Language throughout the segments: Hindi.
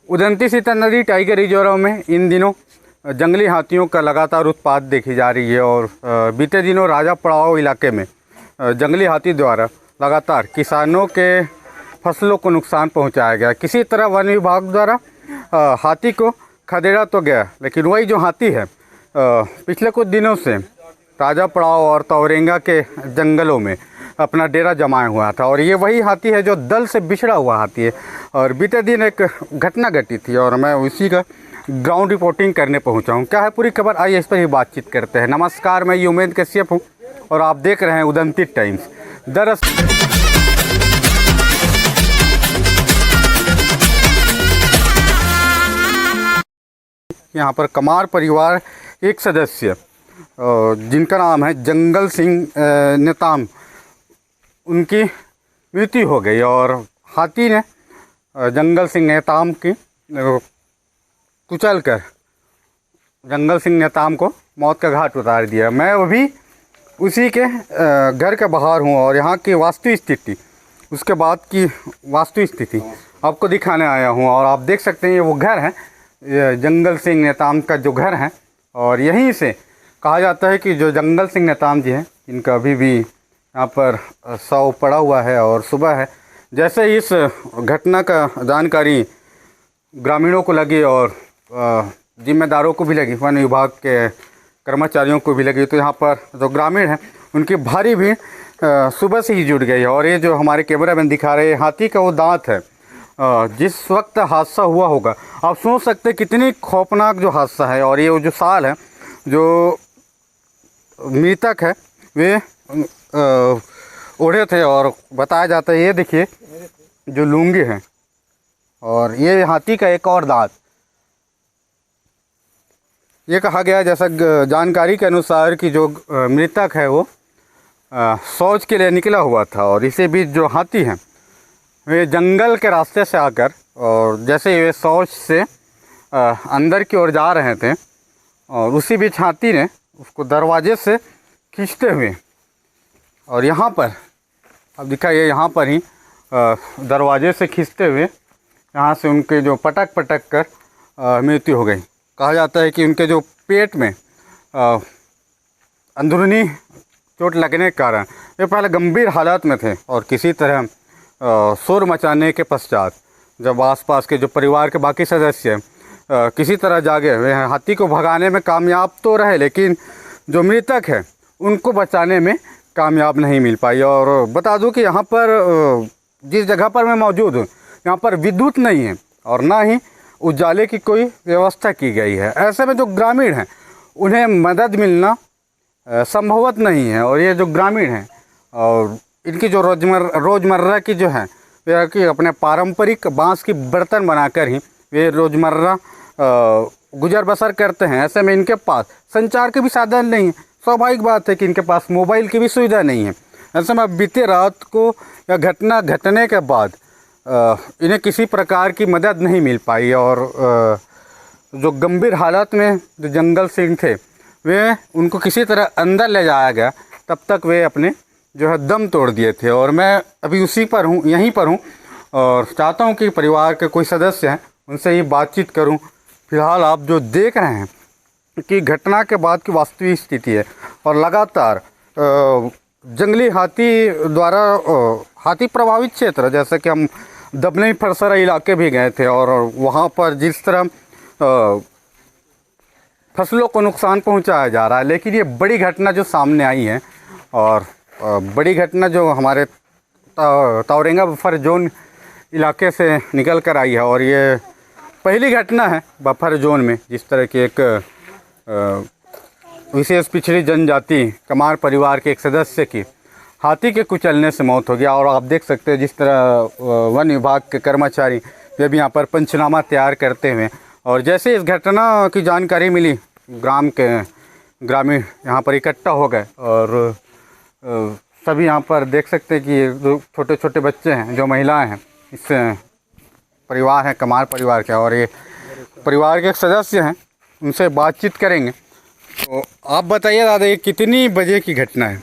उदंती सीता नदी टाइगर रिजर्व में इन दिनों जंगली हाथियों का लगातार उत्पात देखी जा रही है और बीते दिनों राजा पड़ाव इलाके में जंगली हाथी द्वारा लगातार किसानों के फसलों को नुकसान पहुंचाया गया। किसी तरह वन विभाग द्वारा हाथी को खदेड़ा तो गया, लेकिन वही जो हाथी है पिछले कुछ दिनों से राजा पड़ाव और तौरेंगा के जंगलों में अपना डेरा जमाया हुआ था और ये वही हाथी है जो दल से बिछड़ा हुआ हाथी है। और बीते दिन एक घटना घटी थी और मैं उसी का ग्राउंड रिपोर्टिंग करने पहुंचा हूं। क्या है पूरी खबर, आइए इस पर ही बातचीत करते हैं। नमस्कार, मैं उमेद कश्यप हूं और आप देख रहे हैं उदंती टाइम्स। दरअसल यहाँ पर कमार परिवार एक सदस्य जिनका नाम है जंगल सिंह नेताम, उनकी मृत्यु हो गई और हाथी ने जंगल सिंह नेताम की कुचल कर जंगल सिंह नेताम को मौत का घाट उतार दिया। मैं अभी उसी के घर के बाहर हूँ और यहाँ की वास्तु स्थिति, उसके बाद की वास्तु स्थिति आपको दिखाने आया हूँ। और आप देख सकते हैं ये वो घर है, ये जंगल सिंह नेताम का जो घर है और यहीं से कहा जाता है कि जो जंगल सिंह नेताम जी हैं इनका अभी भी यहाँ पर शव पड़ा हुआ है। और सुबह है, जैसे ही इस घटना का जानकारी ग्रामीणों को लगी और जिम्मेदारों को भी लगी, वन विभाग के कर्मचारियों को भी लगी, तो यहाँ पर जो ग्रामीण हैं उनकी भारी भीड़ सुबह से ही जुट गई है। और ये जो हमारे कैमरा मैन दिखा रहे हैं हाथी का वो दांत है, जिस वक्त हादसा हुआ होगा आप सोच सकते हैं कितनी खौफनाक जो हादसा है। और ये जो साल है, जो मृतक है वे ओढ़े थे और बताया जाता है, ये देखिए जो लुंगी है और ये हाथी का एक और दांत। ये कहा गया जैसा जानकारी के अनुसार कि जो मृतक है वो शौच के लिए निकला हुआ था और इसी बीच जो हाथी हैं वे जंगल के रास्ते से आकर और जैसे वे शौच से अंदर की ओर जा रहे थे और उसी बीच हाथी ने उसको दरवाजे से खींचते हुए और यहाँ पर अब दिखाइए, यहाँ पर ही दरवाजे से खींचते हुए यहाँ से उनके जो पटक कर मृत्यु हो गई। कहा जाता है कि उनके जो पेट में अंदरूनी चोट लगने के कारण वे पहले गंभीर हालत में थे और किसी तरह शोर मचाने के पश्चात जब आसपास के जो परिवार के बाकी सदस्य किसी तरह जागे, वे हाथी को भगाने में कामयाब तो रहे, लेकिन जो मृतक है उनको बचाने में कामयाब नहीं मिल पाई। और बता दूं कि यहाँ पर जिस जगह पर मैं मौजूद हूँ यहाँ पर विद्युत नहीं है और ना ही उजाले की कोई व्यवस्था की गई है। ऐसे में जो ग्रामीण हैं उन्हें मदद मिलना संभवत नहीं है। और ये जो ग्रामीण हैं और इनकी जो रोज़मर्रा की जो है वे कि अपने पारंपरिक बांस की बर्तन बनाकर ही वे रोज़मर्रा गुजर बसर करते हैं। ऐसे में इनके पास संचार के भी साधन नहीं है। स्वाभाविक बात है कि इनके पास मोबाइल की भी सुविधा नहीं है। ऐसे में बीते रात को या घटना घटने के बाद इन्हें किसी प्रकार की मदद नहीं मिल पाई और जो गंभीर हालत में जो जंगल सिंह थे वे उनको किसी तरह अंदर ले जाया गया, तब तक वे अपने जो है दम तोड़ दिए थे। और मैं अभी उसी पर हूँ, यहीं पर हूँ और चाहता हूँ कि परिवार के कोई सदस्य हैं उनसे ही बातचीत करूँ। फिलहाल आप जो देख रहे हैं कि घटना के बाद की वास्तविक स्थिति है और लगातार जंगली हाथी द्वारा हाथी प्रभावित क्षेत्र जैसे कि हम दबनई फरसरा इलाके भी गए थे और वहाँ पर जिस तरह फसलों को नुकसान पहुँचाया जा रहा है, लेकिन ये बड़ी घटना जो सामने आई है और बड़ी घटना जो हमारे तौरेंगा बफर जोन इलाके से निकल कर आई है और ये पहली घटना है बफर जोन में जिस तरह की एक विशेष पिछड़ी जनजाति कमार परिवार के एक सदस्य की हाथी के कुचलने से मौत हो गया। और आप देख सकते हैं जिस तरह वन विभाग के कर्मचारी वे भी यहाँ पर पंचनामा तैयार करते हुए और जैसे इस घटना की जानकारी मिली ग्रामीण यहाँ पर इकट्ठा हो गए और सभी यहाँ पर देख सकते हैं कि जो छोटे छोटे बच्चे हैं, जो महिलाएं हैं, इस परिवार हैं कमार परिवार के और ये परिवार के सदस्य हैं, उनसे बातचीत करेंगे। तो आप बताइए दादा, ये कितनी बजे की घटना है?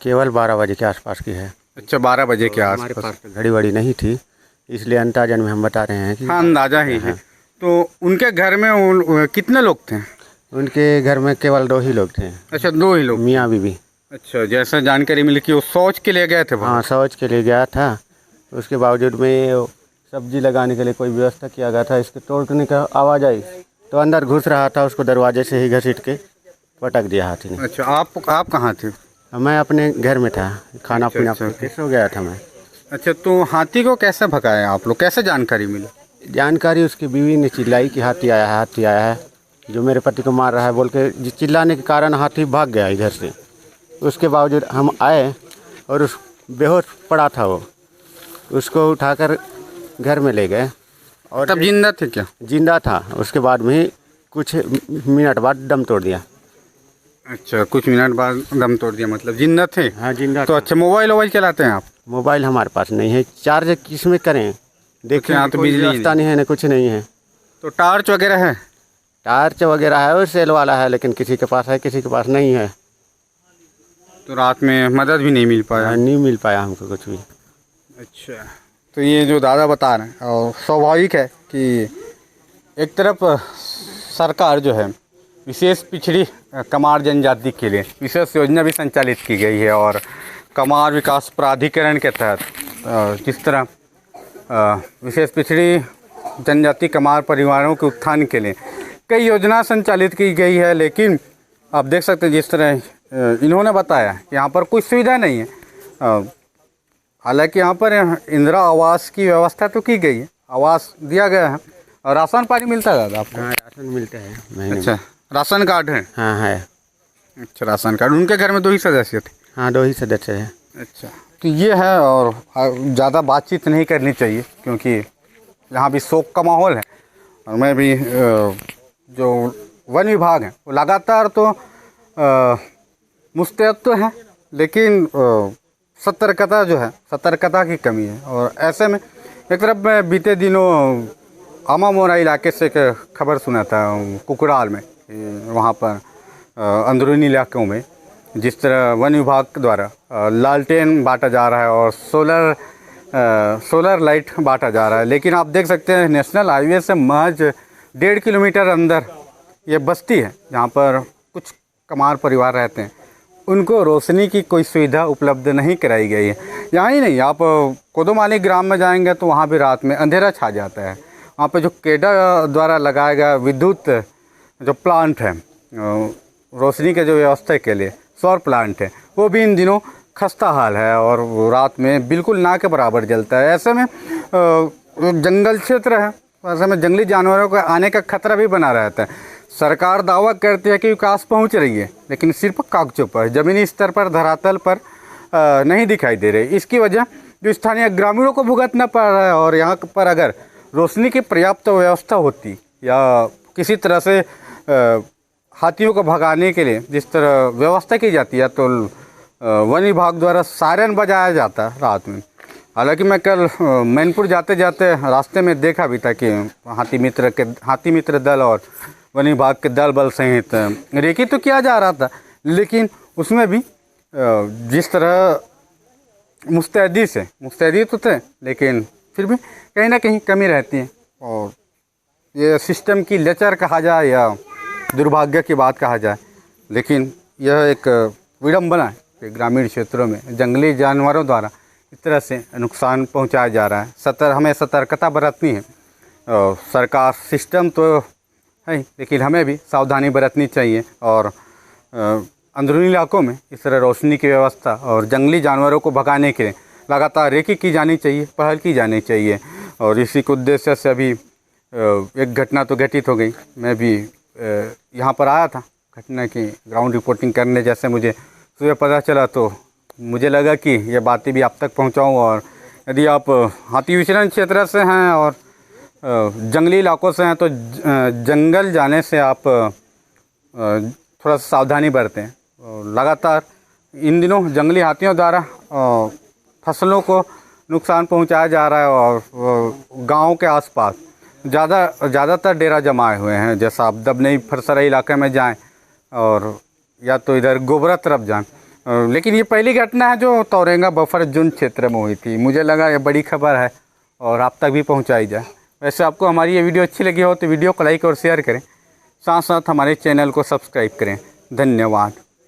केवल 12 बजे के आसपास की है। अच्छा, 12 बजे के आसपास। हमारे पास घड़ी वड़ी नहीं थी, इसलिए अंदाजन में हम बता रहे हैं कि हाँ, अंदाजा ही है। तो उनके घर में कितने लोग थे? उनके घर में केवल 2 ही लोग थे, अच्छा, 2 ही लोग। मियाँ बीवी। अच्छा, जैसा जानकारी मिली कि वो शौच के लिए गए थे बाहर। हाँ, शौच के लिए गया था। उसके बावजूद में वो सब्जी लगाने के लिए कोई व्यवस्था किया गया था, इसके तोड़ने का आवाज़ आई तो अंदर घुस रहा था, उसको दरवाजे से ही घसीट के पटक दिया हाथी ने। अच्छा, आप कहाँ थे? मैं अपने घर में था, खाना अच्छा, पीना अच्छा। खा के सो गया था मैं। अच्छा, तो हाथी को कैसे भगाया आप लोग, कैसे जानकारी मिली? जानकारी उसकी बीवी ने चिल्लाई कि हाथी आया है, हाथी आया है, जो मेरे पति को मार रहा है बोल के चिल्लाने के कारण हाथी भाग गया इधर से। उसके बावजूद हम आए और उस बेहोश पड़ा था वो, उसको उठाकर घर में ले गए। और तब जिंदा थे क्या? जिंदा था, उसके बाद में ही कुछ मिनट बाद दम तोड़ दिया। अच्छा, कुछ मिनट बाद दम तोड़ दिया, मतलब जिंदा थे? हाँ, जिंदा तो था। अच्छा, मोबाइल चलाते हैं आप? मोबाइल हमारे पास नहीं है, चार्ज किस में करें? देखिए, यहाँ तो कोई बिजली व्यवस्था नहीं है, ना कुछ नहीं है। तो टार्च वगैरह है? टार्च वगैरह है, वो सेल वाला है, लेकिन किसी के पास है, किसी के पास नहीं है। तो रात में मदद भी नहीं मिल पाया? नहीं मिल पाया हमको कुछ भी। अच्छा, तो ये जो दादा बता रहे हैं, और स्वाभाविक है कि एक तरफ सरकार जो है विशेष पिछड़ी कमार जनजाति के लिए विशेष योजना भी संचालित की गई है, और कमार विकास प्राधिकरण के तहत जिस तरह विशेष पिछड़ी जनजाति कमार परिवारों के उत्थान के लिए कई योजना संचालित की गई है, लेकिन आप देख सकते हैं जिस तरह इन्होंने बताया कि यहाँ पर कोई सुविधा नहीं है। हालांकि यहाँ पर इंदिरा आवास की व्यवस्था तो की गई है, आवास दिया गया है, और राशन पानी मिलता है दादा आपको? हाँ, राशन मिलता है महीने में। अच्छा, राशन कार्ड है? हाँ है। अच्छा, राशन कार्ड। उनके घर में 2 ही सदस्य थे? हाँ, 2 ही सदस्य है। अच्छा, तो ये है, और ज़्यादा बातचीत नहीं करनी चाहिए क्योंकि यहाँ भी शोक का माहौल है। और मैं भी जो वन विभाग है वो लगातार तो मुस्तैद तो है, लेकिन सतर्कता जो है, सतर्कता की कमी है। और ऐसे में एक तरफ मैं बीते दिनों आमामोरा इलाके से एक खबर सुना था, कुकराल में, वहाँ पर अंदरूनी इलाकों में जिस तरह वन विभाग द्वारा लालटेन बांटा जा रहा है और सोलर लाइट बांटा जा रहा है, लेकिन आप देख सकते हैं नेशनल हाईवे से महज 1.5 किलोमीटर अंदर ये बस्ती है जहाँ पर कुछ कमार परिवार रहते हैं, उनको रोशनी की कोई सुविधा उपलब्ध नहीं कराई गई है। यहाँ ही नहीं, आप कोदोमाली ग्राम में जाएंगे तो वहाँ भी रात में अंधेरा छा जाता है। वहाँ पे जो केडा द्वारा लगाया गया विद्युत जो प्लांट है रोशनी के जो व्यवस्था के लिए, सौर प्लांट है, वो भी इन दिनों खस्ता हाल है और वो रात में बिल्कुल ना के बराबर जलता है। ऐसे में जंगल क्षेत्र है, ऐसे में जंगली जानवरों का आने का खतरा भी बना रहता है। सरकार दावा करती है कि विकास पहुंच रही है, लेकिन सिर्फ कागजों पर, ज़मीनी स्तर पर, धरातल पर नहीं दिखाई दे रही। इसकी वजह जो स्थानीय ग्रामीणों को भुगतना पड़ रहा है। और यहाँ पर अगर रोशनी की पर्याप्त व्यवस्था होती या किसी तरह से हाथियों को भगाने के लिए जिस तरह व्यवस्था की जाती है, तो वन विभाग द्वारा सायरन बजाया जाता है रात में। हालांकि मैं कल मैनपुर जाते जाते रास्ते में देखा भी था कि हाथी मित्र दल और वन विभाग के दल बल सहित रेकी तो किया जा रहा था, लेकिन उसमें भी जिस तरह मुस्तैदी तो थे, लेकिन फिर भी कहीं ना कहीं कमी रहती है। और ये सिस्टम की लचर कहा जाए या दुर्भाग्य की बात कहा जाए, लेकिन यह एक विडंबना है कि ग्रामीण क्षेत्रों में जंगली जानवरों द्वारा इस तरह से नुकसान पहुंचाया जा रहा है। हमें सतर्कता बरतनी है। सरकार सिस्टम तो है, लेकिन हमें भी सावधानी बरतनी चाहिए। और अंदरूनी इलाकों में इस तरह रोशनी की व्यवस्था और जंगली जानवरों को भगाने के लिए लगातार रेकी की जानी चाहिए, पहल की जानी चाहिए। और इसी के उद्देश्य से अभी एक घटना तो घटित हो गई। मैं भी यहाँ पर आया था घटना की ग्राउंड रिपोर्टिंग करने। जैसे मुझे सुबह पता चला तो मुझे लगा कि ये बातें भी आप तक पहुँचाऊँ। और यदि आप हाथी विचरण क्षेत्र से हैं और जंगली इलाकों से हैं तो जंगल जाने से आप थोड़ा सावधानी बरतें। लगातार इन दिनों जंगली हाथियों द्वारा फसलों को नुकसान पहुंचाया जा रहा है और गाँव के आसपास ज़्यादातर डेरा जमाए हुए हैं। जैसा आप दबनई फरसरा इलाके में जाएं और या तो इधर गोबरा तरफ जाएं। लेकिन ये पहली घटना है जो तौरेंगा बफर जोन क्षेत्र में हुई थी। मुझे लगा ये बड़ी खबर है और आप तक भी पहुंचाई जाए। वैसे आपको हमारी ये वीडियो अच्छी लगी हो तो वीडियो को लाइक और शेयर करें, साथ साथ हमारे चैनल को सब्सक्राइब करें। धन्यवाद।